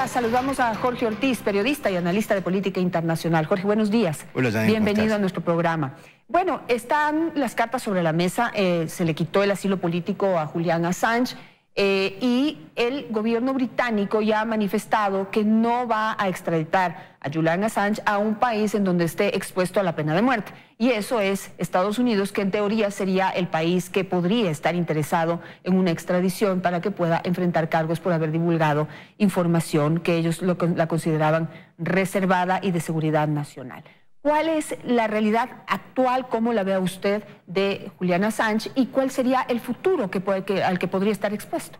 Ahora saludamos a Jorge Ortiz, periodista y analista de política internacional. Jorge, buenos días. Hola, Janine, bienvenido a nuestro programa. Bueno, están las cartas sobre la mesa. Se le quitó el asilo político a Julian Assange y el gobierno británico ya ha manifestado que no va a extraditar a Julian Assange a un país en donde esté expuesto a la pena de muerte. Y eso es Estados Unidos, que en teoría sería el país que podría estar interesado en una extradición para que pueda enfrentar cargos por haber divulgado información que ellos la consideraban reservada y de seguridad nacional. ¿Cuál es la realidad actual, cómo la ve usted, de Julian Assange y cuál sería el futuro al que podría estar expuesto?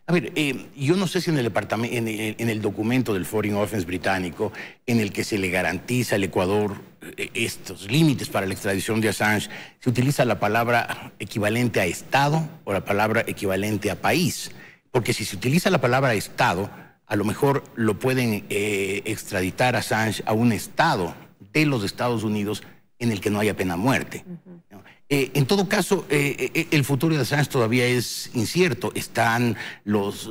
A ver, yo no sé si en el documento del Foreign Office británico, en el que se le garantiza al Ecuador estos límites para la extradición de Assange, se utiliza la palabra equivalente a Estado o la palabra equivalente a país. Porque si se utiliza la palabra Estado, a lo mejor lo pueden extraditar a Assange a un Estado de los Estados Unidos en el que no haya pena de muerte. En todo caso, el futuro de Assange todavía es incierto. Están las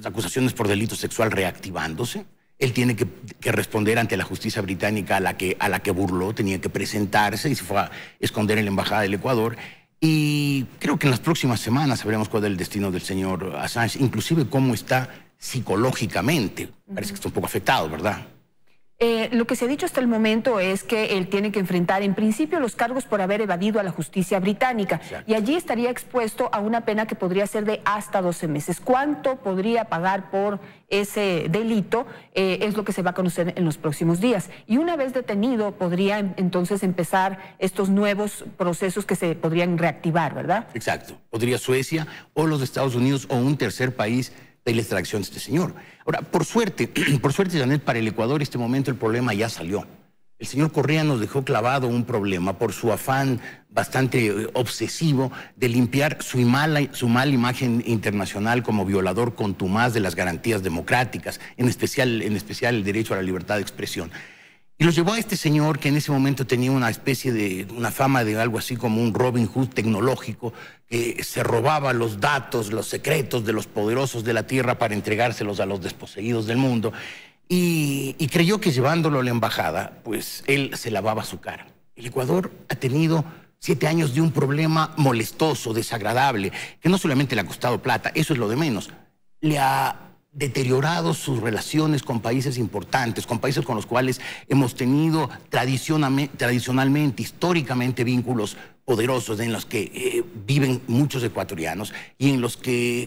acusaciones por delito sexual reactivándose. Él tiene que responder ante la justicia británica a la que burló, tenía que presentarse y se fue a esconder en la embajada del Ecuador. Y creo que en las próximas semanas sabremos cuál es el destino del señor Assange, inclusive cómo está psicológicamente. Parece que está un poco afectado, ¿verdad? Lo que se ha dicho hasta el momento es que él tiene que enfrentar en principio los cargos por haber evadido a la justicia británica. Exacto. Y allí estaría expuesto a una pena que podría ser de hasta 12 meses. ¿Cuánto podría pagar por ese delito? Es lo que se va a conocer en los próximos días. Y una vez detenido podría entonces empezar estos nuevos procesos que se podrían reactivar, ¿verdad? Exacto. Podría Suecia o los Estados Unidos o un tercer país de la extracción de este señor. Ahora, por suerte, Janet, para el Ecuador este momento el problema ya salió. El señor Correa nos dejó clavado un problema por su afán bastante obsesivo de limpiar su mala imagen internacional como violador contumaz de las garantías democráticas, en especial el derecho a la libertad de expresión. Y los llevó a este señor que en ese momento tenía una fama de algo así como un Robin Hood tecnológico, que se robaba los datos, los secretos de los poderosos de la tierra para entregárselos a los desposeídos del mundo. Y creyó que llevándolo a la embajada, pues él se lavaba su cara. El Ecuador ha tenido 7 años de un problema molestoso, desagradable, que no solamente le ha costado plata, eso es lo de menos, le ha deteriorado sus relaciones con países importantes, con países con los cuales hemos tenido tradicionalmente, históricamente vínculos poderosos, en los que viven muchos ecuatorianos y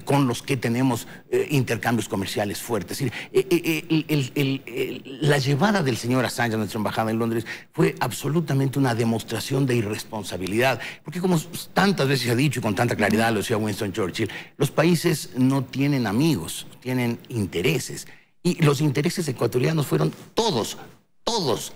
con los que tenemos intercambios comerciales fuertes. Es decir, la llevada del señor Assange a nuestra embajada en Londres fue absolutamente una demostración de irresponsabilidad, porque como tantas veces se ha dicho y con tanta claridad lo decía Winston Churchill, los países no tienen amigos, tienen intereses, y los intereses ecuatorianos fueron todos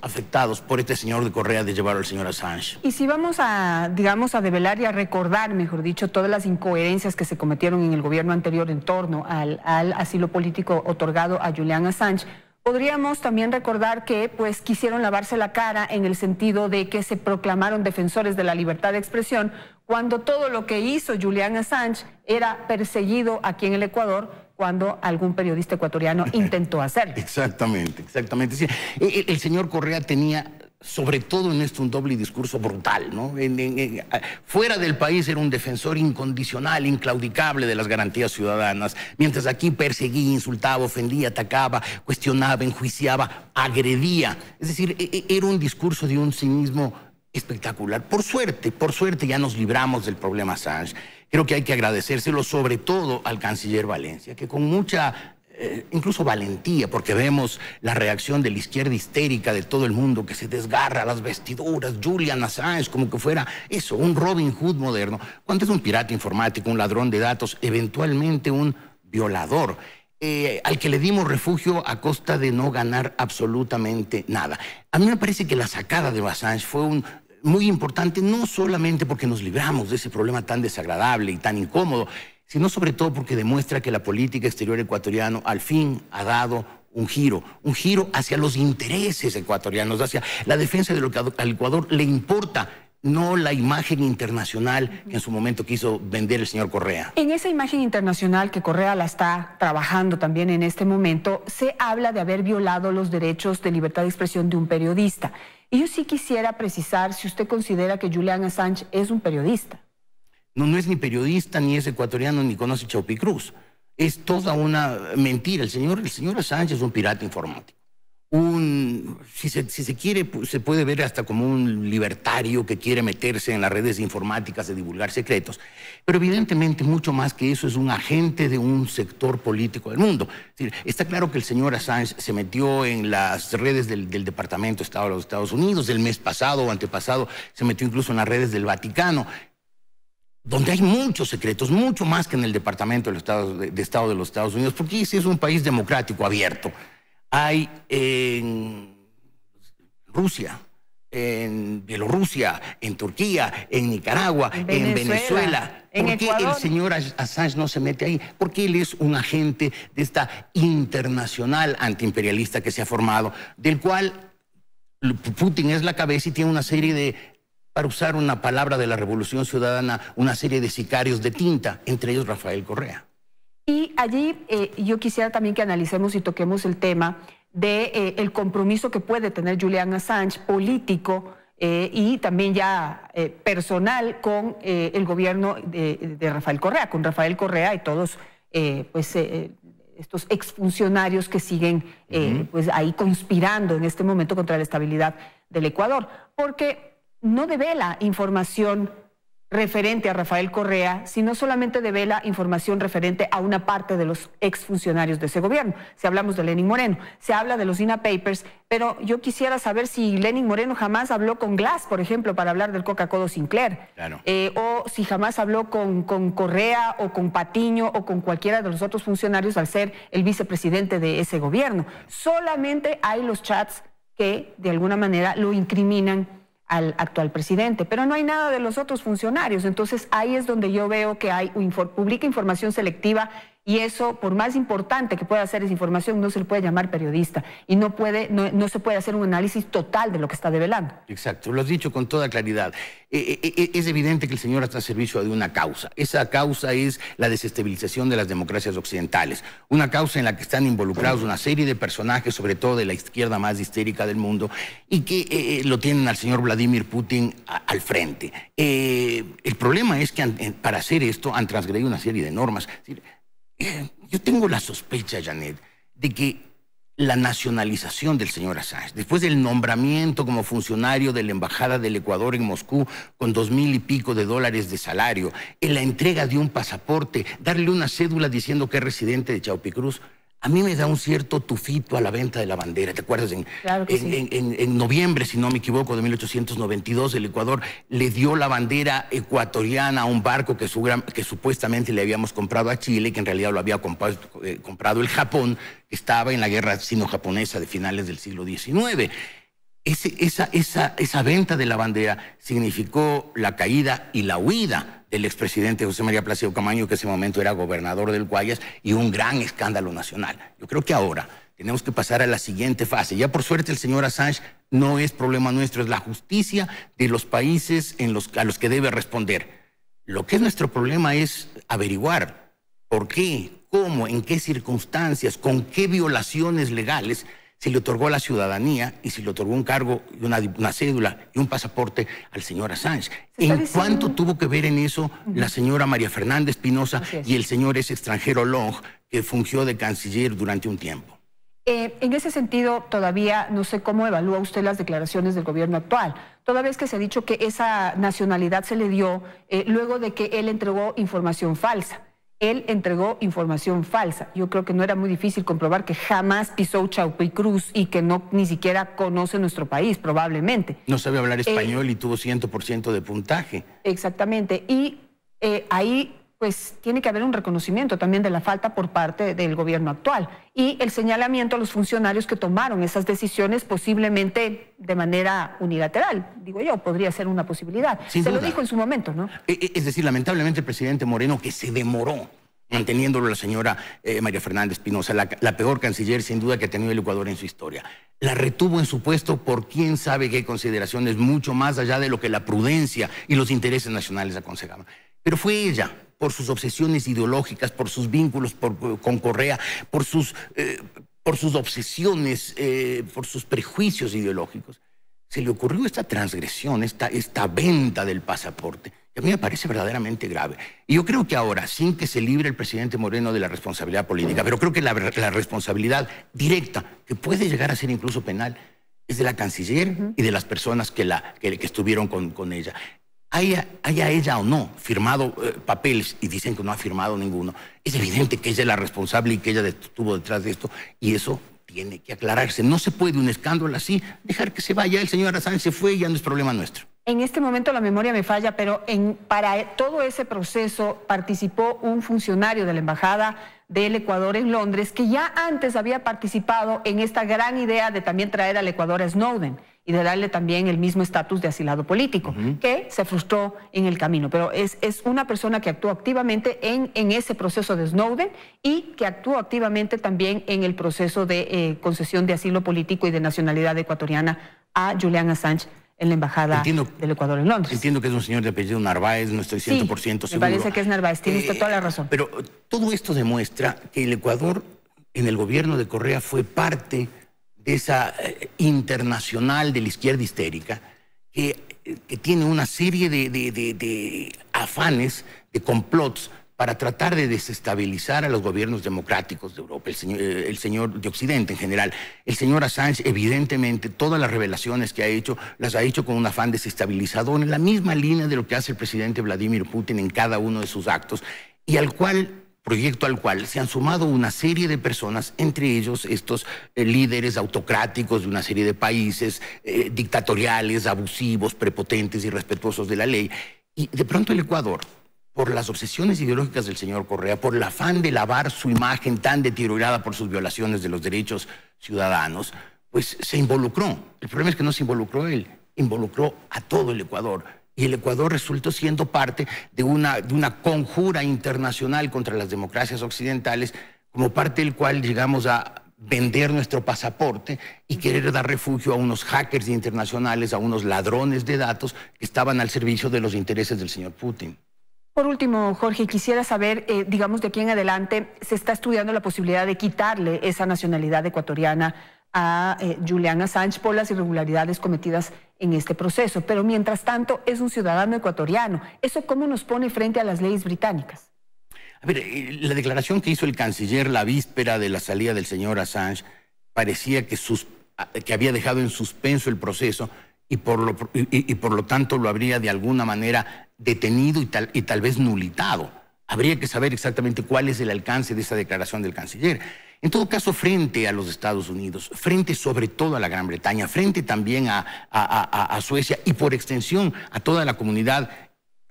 afectados por este señor de Correa de llevar al señor Assange. Y si vamos a, digamos, a develar y a recordar, mejor dicho, todas las incoherencias que se cometieron en el gobierno anterior en torno al asilo político otorgado a Julian Assange, podríamos también recordar que pues quisieron lavarse la cara en el sentido de que se proclamaron defensores de la libertad de expresión cuando todo lo que hizo Julian Assange era perseguido aquí en el Ecuador cuando algún periodista ecuatoriano intentó hacerlo. Exactamente. Sí, el señor Correa tenía, sobre todo en esto, un doble discurso brutal, ¿no? Fuera del país era un defensor incondicional, inclaudicable de las garantías ciudadanas, mientras aquí perseguía, insultaba, ofendía, atacaba, cuestionaba, enjuiciaba, agredía. Es decir, era un discurso de un cinismo espectacular. Por suerte ya nos libramos del problema Assange. Creo que hay que agradecérselo sobre todo al canciller Valencia, que con mucha incluso valentía, porque vemos la reacción de la izquierda histérica de todo el mundo que se desgarra las vestiduras, Julian Assange, como que fuera eso, un Robin Hood moderno, cuando es un pirata informático, un ladrón de datos, eventualmente un violador, al que le dimos refugio a costa de no ganar absolutamente nada. A mí me parece que la sacada de Assange fue muy importante, no solamente porque nos libramos de ese problema tan desagradable y tan incómodo, sino sobre todo porque demuestra que la política exterior ecuatoriana al fin ha dado un giro hacia los intereses ecuatorianos, hacia la defensa de lo que al Ecuador le importa no la imagen internacional que en su momento quiso vender el señor Correa. En esa imagen internacional que Correa la está trabajando también en este momento, se habla de haber violado los derechos de libertad de expresión de un periodista. Y yo sí quisiera precisar si usted considera que Julian Assange es un periodista. No, no es ni periodista, ni es ecuatoriano, ni conoce Chaupicruz. Es toda una mentira. El señor Assange es un pirata informático. Si se quiere, pues, se puede ver hasta como un libertario que quiere meterse en las redes informáticas de divulgar secretos. Pero evidentemente mucho más que eso, es un agente de un sector político del mundo. Es decir, está claro que el señor Assange se metió en las redes del Departamento de Estado de los Estados Unidos. El mes pasado o antepasado se metió incluso en las redes del Vaticano, donde hay muchos secretos, mucho más que en el Departamento de Estado de los Estados Unidos, porque ese es un país democrático, abierto. Hay en Rusia, en Bielorrusia, en Turquía, en Nicaragua, en Venezuela. ¿Por qué el señor Assange no se mete ahí? Porque él es un agente de esta internacional antiimperialista que se ha formado, del cual Putin es la cabeza y tiene una serie de, para usar una palabra de la Revolución Ciudadana, una serie de sicarios de tinta, entre ellos Rafael Correa. Y allí yo quisiera también que analicemos y toquemos el tema de el compromiso que puede tener Julian Assange, político y también ya personal, con el gobierno de Rafael Correa, con Rafael Correa y todos estos exfuncionarios que siguen pues ahí conspirando en este momento contra la estabilidad del Ecuador, porque no devela información referente a Rafael Correa, sino solamente devela información referente a una parte de los exfuncionarios de ese gobierno. Si hablamos de Lenín Moreno, se habla de los INA Papers, pero yo quisiera saber si Lenín Moreno jamás habló con Glass, por ejemplo, para hablar del Coca-Cola Sinclair, claro. O si jamás habló con Correa o con Patiño o con cualquiera de los otros funcionarios al ser el vicepresidente de ese gobierno. Solamente hay los chats que de alguna manera lo incriminan al actual presidente, pero no hay nada de los otros funcionarios. Entonces ahí es donde yo veo que hay publica información selectiva, y eso, por más importante que pueda ser esa información, no se le puede llamar periodista y no se puede hacer un análisis total de lo que está develando. Exacto, lo has dicho con toda claridad. Es evidente que el señor está a servicio de una causa. Esa causa es la desestabilización de las democracias occidentales, una causa en la que están involucrados una serie de personajes, sobre todo de la izquierda más histérica del mundo, y que lo tienen al señor Vladimir Putin al frente. El problema es que para hacer esto han transgredido una serie de normas. Es decir, yo tengo la sospecha, Janet, de que la nacionalización del señor Assange, después del nombramiento como funcionario de la Embajada del Ecuador en Moscú con $2,000 y pico de salario, en la entrega de un pasaporte, darle una cédula diciendo que es residente de Chaupicruz, a mí me da un cierto tufito a la venta de la bandera. ¿Te acuerdas? Claro que sí. En noviembre, si no me equivoco, de 1892, el Ecuador le dio la bandera ecuatoriana a un barco que supuestamente le habíamos comprado a Chile, que en realidad lo había comprado el Japón, que estaba en la guerra sino-japonesa de finales del siglo XIX. Esa venta de la bandera significó la caída y la huida del expresidente José María Plácido Camaño, que en ese momento era gobernador del Guayas, y un gran escándalo nacional. Yo creo que ahora tenemos que pasar a la siguiente fase. Ya por suerte el señor Assange no es problema nuestro, es la justicia de los países a los que debe responder. Lo que es nuestro problema es averiguar por qué, cómo, en qué circunstancias, con qué violaciones legales se le otorgó la ciudadanía y se le otorgó un cargo, y una cédula y un pasaporte al señor Assange. ¿En cuánto tuvo que ver en eso la señora María Fernanda Espinosa y el señor ese extranjero Long, que fungió de canciller durante un tiempo? En ese sentido, todavía no sé cómo evalúa usted las declaraciones del gobierno actual, toda vez que se ha dicho que esa nacionalidad se le dio luego de que él entregó información falsa. Él entregó información falsa. Yo creo que no era muy difícil comprobar que jamás pisó Chaupicruz y que ni siquiera conoce nuestro país, probablemente. No sabe hablar español y tuvo 100% de puntaje. Exactamente. Y ahí pues tiene que haber un reconocimiento también de la falta por parte del gobierno actual y el señalamiento a los funcionarios que tomaron esas decisiones, posiblemente de manera unilateral. Digo yo, podría ser una posibilidad. Sin duda. Lo dijo en su momento, ¿no? Es decir, lamentablemente el presidente Moreno, que se demoró manteniéndolo la señora María Fernanda Espinosa, la peor canciller sin duda que ha tenido el Ecuador en su historia. la retuvo en su puesto por quién sabe qué consideraciones, mucho más allá de lo que la prudencia y los intereses nacionales aconsejaban. Pero fue ella, por sus obsesiones ideológicas, por sus vínculos con Correa, por sus obsesiones, por sus prejuicios ideológicos, se le ocurrió esta transgresión, esta venta del pasaporte, que a mí me parece verdaderamente grave. Y yo creo que ahora, sin que se libre el presidente Moreno de la responsabilidad política, pero creo que la responsabilidad directa, que puede llegar a ser incluso penal, es de la canciller y de las personas que estuvieron con ella. Haya ella o no firmado papeles, y dicen que no ha firmado ninguno, es evidente que ella es la responsable y que ella estuvo detrás de esto, y eso tiene que aclararse. No se puede un escándalo así dejar que se vaya. El señor Assange se fue y ya no es problema nuestro. En este momento la memoria me falla, pero para todo ese proceso participó un funcionario de la Embajada del Ecuador en Londres que ya antes había participado en esta gran idea de también traer al Ecuador a Snowden y de darle también el mismo estatus de asilado político, que se frustró en el camino. Pero es una persona que actuó activamente en ese proceso de Snowden y que actuó activamente también en el proceso de concesión de asilo político y de nacionalidad ecuatoriana a Julian Assange en la Embajada del Ecuador en Londres. Entiendo que es un señor de apellido Narváez, no estoy 100% seguro. Me parece que es Narváez, tiene usted toda la razón. Pero todo esto demuestra que el Ecuador, en el gobierno de Correa, fue parte de esa internacional de la izquierda histérica que tiene una serie de afanes, de complots para tratar de desestabilizar a los gobiernos democráticos de Europa, el señor de Occidente en general. El señor Assange, evidentemente, todas las revelaciones que ha hecho, las ha hecho con un afán desestabilizador, en la misma línea de lo que hace el presidente Vladimir Putin en cada uno de sus actos, y proyecto al cual se han sumado una serie de personas, entre ellos estos líderes autocráticos de una serie de países, dictatoriales, abusivos, prepotentes, irrespetuosos de la ley. Y de pronto el Ecuador, por las obsesiones ideológicas del señor Correa, por el afán de lavar su imagen tan deteriorada por sus violaciones de los derechos ciudadanos, pues se involucró. El problema es que no se involucró él, involucró a todo el Ecuador. Y el Ecuador resultó siendo parte de una conjura internacional contra las democracias occidentales, como parte del cual llegamos a vender nuestro pasaporte y querer dar refugio a unos hackers internacionales, a unos ladrones de datos que estaban al servicio de los intereses del señor Putin. Por último, Jorge, quisiera saber, digamos, de aquí en adelante se está estudiando la posibilidad de quitarle esa nacionalidad ecuatoriana a Julian Assange por las irregularidades cometidas en este proceso. Pero mientras tanto es un ciudadano ecuatoriano. ¿Eso cómo nos pone frente a las leyes británicas? A ver, la declaración que hizo el canciller la víspera de la salida del señor Assange parecía que había dejado en suspenso el proceso y por lo tanto lo habría de alguna manera detenido y tal vez nulitado. Habría que saber exactamente cuál es el alcance de esa declaración del canciller. En todo caso, frente a los Estados Unidos, frente sobre todo a la Gran Bretaña, frente también a Suecia y por extensión a toda la comunidad,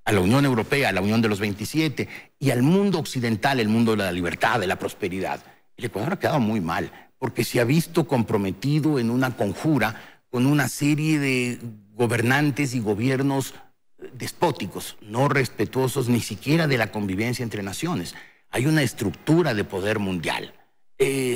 a la Unión Europea, a la Unión de los 27 y al mundo occidental, el mundo de la libertad, de la prosperidad, el Ecuador ha quedado muy mal porque se ha visto comprometido en una conjura con una serie de gobernantes y gobiernos despóticos, no respetuosos ni siquiera de la convivencia entre naciones. Hay una estructura de poder mundial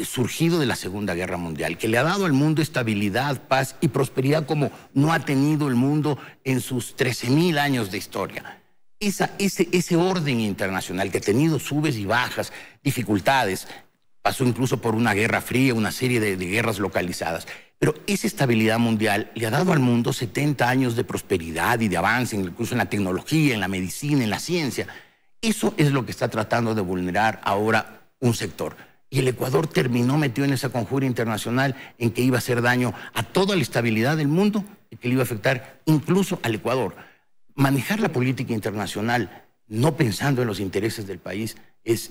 surgido de la Segunda Guerra Mundial que le ha dado al mundo estabilidad, paz y prosperidad como no ha tenido el mundo en sus 13.000 años de historia. Ese orden internacional que ha tenido subes y bajas, dificultades, pasó incluso por una guerra fría, una serie de guerras localizadas. Pero esa estabilidad mundial le ha dado al mundo 70 años de prosperidad y de avance, incluso en la tecnología, en la medicina, en la ciencia. Eso es lo que está tratando de vulnerar ahora un sector. Y el Ecuador terminó metido en esa conjura internacional en que iba a hacer daño a toda la estabilidad del mundo y que le iba a afectar incluso al Ecuador. Manejar la política internacional no pensando en los intereses del país es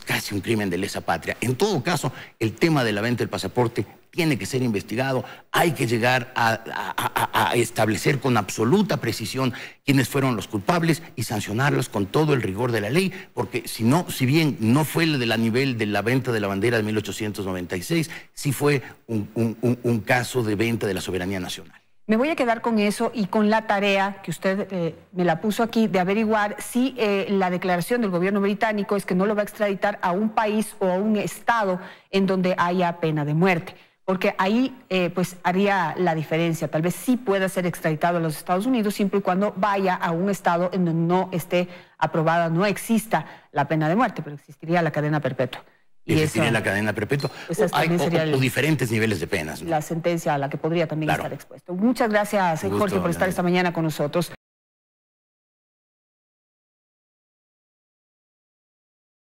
casi un crimen de lesa patria. En todo caso, el tema de la venta del pasaporte tiene que ser investigado. Hay que llegar a establecer con absoluta precisión quiénes fueron los culpables y sancionarlos con todo el rigor de la ley, porque si bien no fue el de la nivel de la venta de la bandera de 1896, sí fue un caso de venta de la soberanía nacional. Me voy a quedar con eso y con la tarea que usted me la puso aquí de averiguar si la declaración del gobierno británico es que no lo va a extraditar a un país o a un estado en donde haya pena de muerte. porque ahí pues haría la diferencia. Tal vez sí pueda ser extraditado a los Estados Unidos siempre y cuando vaya a un estado en donde no esté aprobada, no exista la pena de muerte, pero existiría la cadena perpetua. Y existiría la cadena perpetua o diferentes niveles de penas, ¿no? La sentencia a la que podría también estar expuesto. Muchas gracias, Jorge, por estar esta mañana con nosotros.